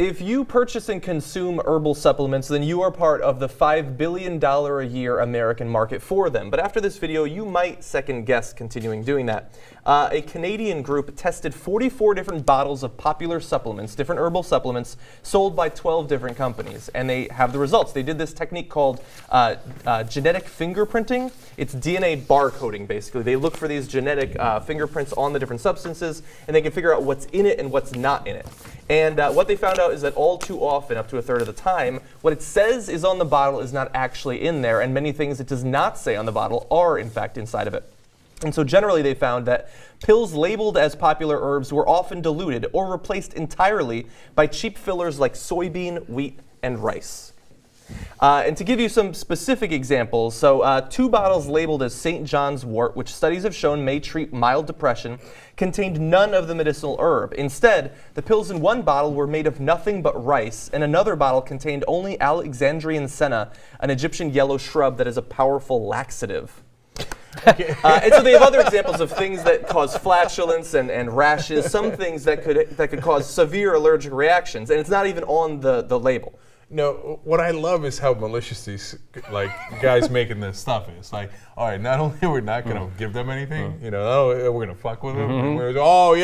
If you purchase and consume herbal supplements, then you are part of the $5 billion a year American market for them. But after this video, you might second guess continuing doing that. A Canadian group tested 44 different bottles of popular supplements, different herbal supplements, sold by 12 different companies. And they have the results. They did this technique called genetic fingerprinting. It's DNA barcoding, basically. They look for these genetic fingerprints on the different substances, and they can figure out what's in it and what's not in it. And what they found out is that all too often, up to a third of the time, what it says is on the bottle is not actually in there, and many things it does not say on the bottle are, in fact, inside of it. And so generally they found that pills labeled as popular herbs were often diluted or replaced entirely by cheap fillers like soybean, wheat, and rice. And to give you some specific examples, so 2 bottles labeled as St. John's wort, which studies have shown may treat mild depression, contained none of the medicinal herb. Instead, the pills in one bottle were made of nothing but rice, and another bottle contained only Alexandrian senna, an Egyptian yellow shrub that is a powerful laxative. And so they have other examples of things that cause flatulence and rashes, some things that could cause severe allergic reactions, and it's not even on the label. No, what I love is how malicious these guys making this stuff is. Like, all right, not only we're not going to give them anything, we're going to fuck with them. And we're, oh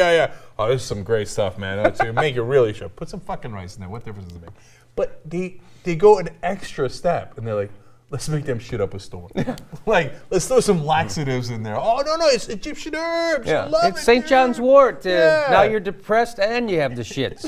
this is some great stuff, man. It's to make it really sure. Put some fucking rice in there. What difference does it make? But they go an extra step, and they're like, let's make them shit up a storm. Let's throw some laxatives in there. Oh, no, it's Egyptian herbs. Yeah. Love it's St. John's wort. Yeah. Now you're depressed and you have the shits.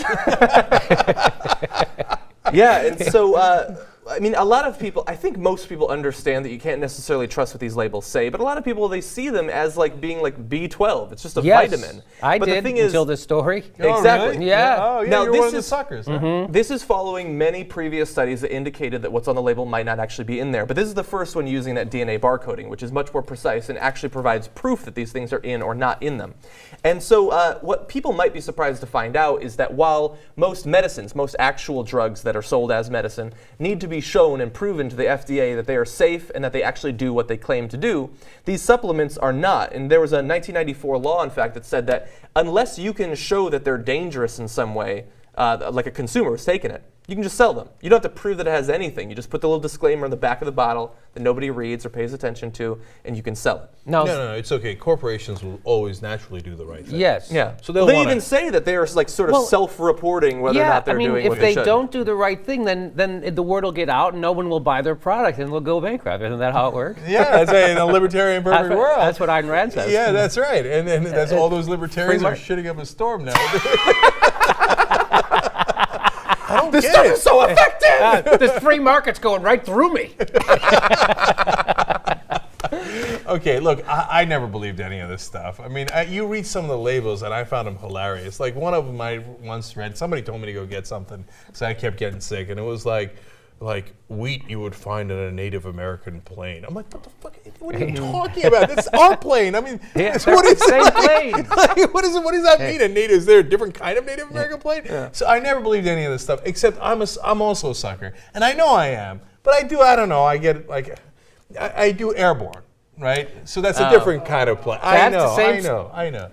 Yeah, and so, I mean, a lot of people, I think most people understand that you can't necessarily trust what these labels say, but a lot of people, they see them as being like B12. It's just a vitamin. I but did the thing is, until this story. Exactly. Really? Yeah. Oh, yeah, Now, you're this one of the is- suckers. Huh? This is following many previous studies that indicated that what's on the label might not actually be in there. But this is the first one using that DNA barcoding, which is much more precise and actually provides proof that these things are in or not in them. And so what people might be surprised to find out is that while most medicines, most actual drugs that are sold as medicine, need to be shown and proven to the FDA that they are safe and that they actually do what they claim to do, these supplements are not. And there was a 1994 law, in fact, that said that unless you can show that they're dangerous in some way, like a consumer is taking it, you can just sell them. You don't have to prove that it has anything. You just put the little disclaimer on the back of the bottle that nobody reads or pays attention to, and you can sell it. No, it's okay. Corporations will always naturally do the right thing. Yes. Yeah. So they even say that they are sort of self-reporting whether or not they're doing what they should. If they don't do the right thing, then the word will get out and no one will buy their product and they'll go bankrupt. Isn't that how it works? Yeah, that's right. In a libertarian perfect world. That's what Ayn Rand says. Yeah, that's right. And that's all those libertarians are shitting up a storm now. I don't This get stuff it. is so effective! This free market's going right through me. Okay, look, I never believed any of this stuff. I mean, you read some of the labels, and I found them hilarious. Like, one of them I once read, somebody told me to go get something, so I kept getting sick, and it was like wheat you would find on a Native American plain. I'm like, what the fuck? What are you talking about? That's our plain. I mean, what is same it? plain. Like, what does that mean? A Native? Is there a different kind of Native American plain? Yeah. So I never believed any of this stuff. Except I'm also a sucker, and I know I am. But I don't know. I get I do airborne. Right, so that's a different kind of play. I know.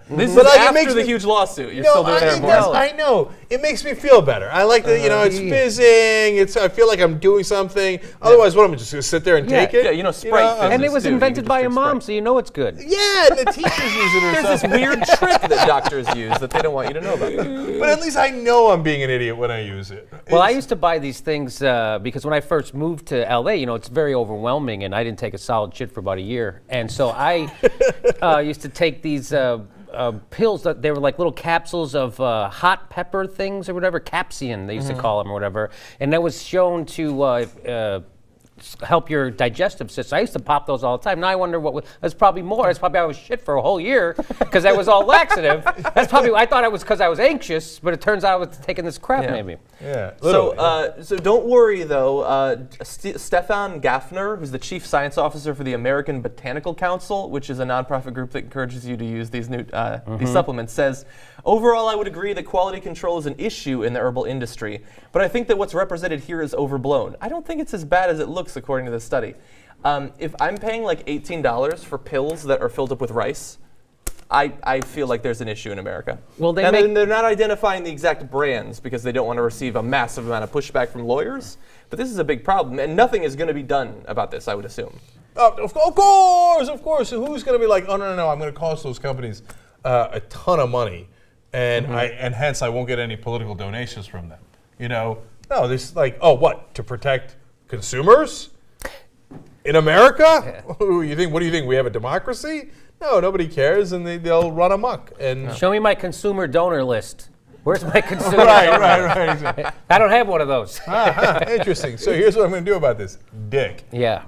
This is after the huge lawsuit. You're still doing airborne. I know. It makes me feel better. I like that. It's fizzing. I feel like I'm doing something. Otherwise, what am I just gonna sit there and take it? Yeah, Sprite. And it was invented by a mom, so you know it's good. Yeah, and the teachers use it or There's something. this weird trick that doctors use that they don't want you to know about. But at least I know I'm being an idiot when I use it. Well, I used to buy these things because when I first moved to LA, it's very overwhelming, and I didn't take a solid shit for about a year. And so I used to take these pills that they were like little capsules of hot pepper things or whatever, capsaicin they used to call them or whatever, and that was shown to help your digestive system. I used to pop those all the time. Now I wonder that's probably more. That's probably I was shit for a whole year because that was all laxative. That's probably, I thought it was because I was anxious, but it turns out I was taking this crap maybe. Yeah. So don't worry though. Stefan Gaffner, who's the chief science officer for the American Botanical Council, which is a nonprofit group that encourages you to use these new these supplements, says, overall I would agree that quality control is an issue in the herbal industry, but I think that what's represented here is overblown. I don't think it's as bad as it looks according to this study. If I'm paying like $18 for pills that are filled up with rice, I feel like there's an issue in America. Well, and then they're not identifying the exact brands because they don't want to receive a massive amount of pushback from lawyers. But this is a big problem, and nothing is going to be done about this, I would assume. Of course. Who's going to be like, oh, no, I'm going to cost those companies a ton of money, and hence I won't get any political donations from them. No, this is like, oh, what, to protect consumers in America? What do you think? We have a democracy? No, nobody cares, and they'll run amok. And show me my consumer donor list. Where's my consumer? right. I don't have one of those. Interesting. So here's what I'm going to do about this. Dick. Yeah.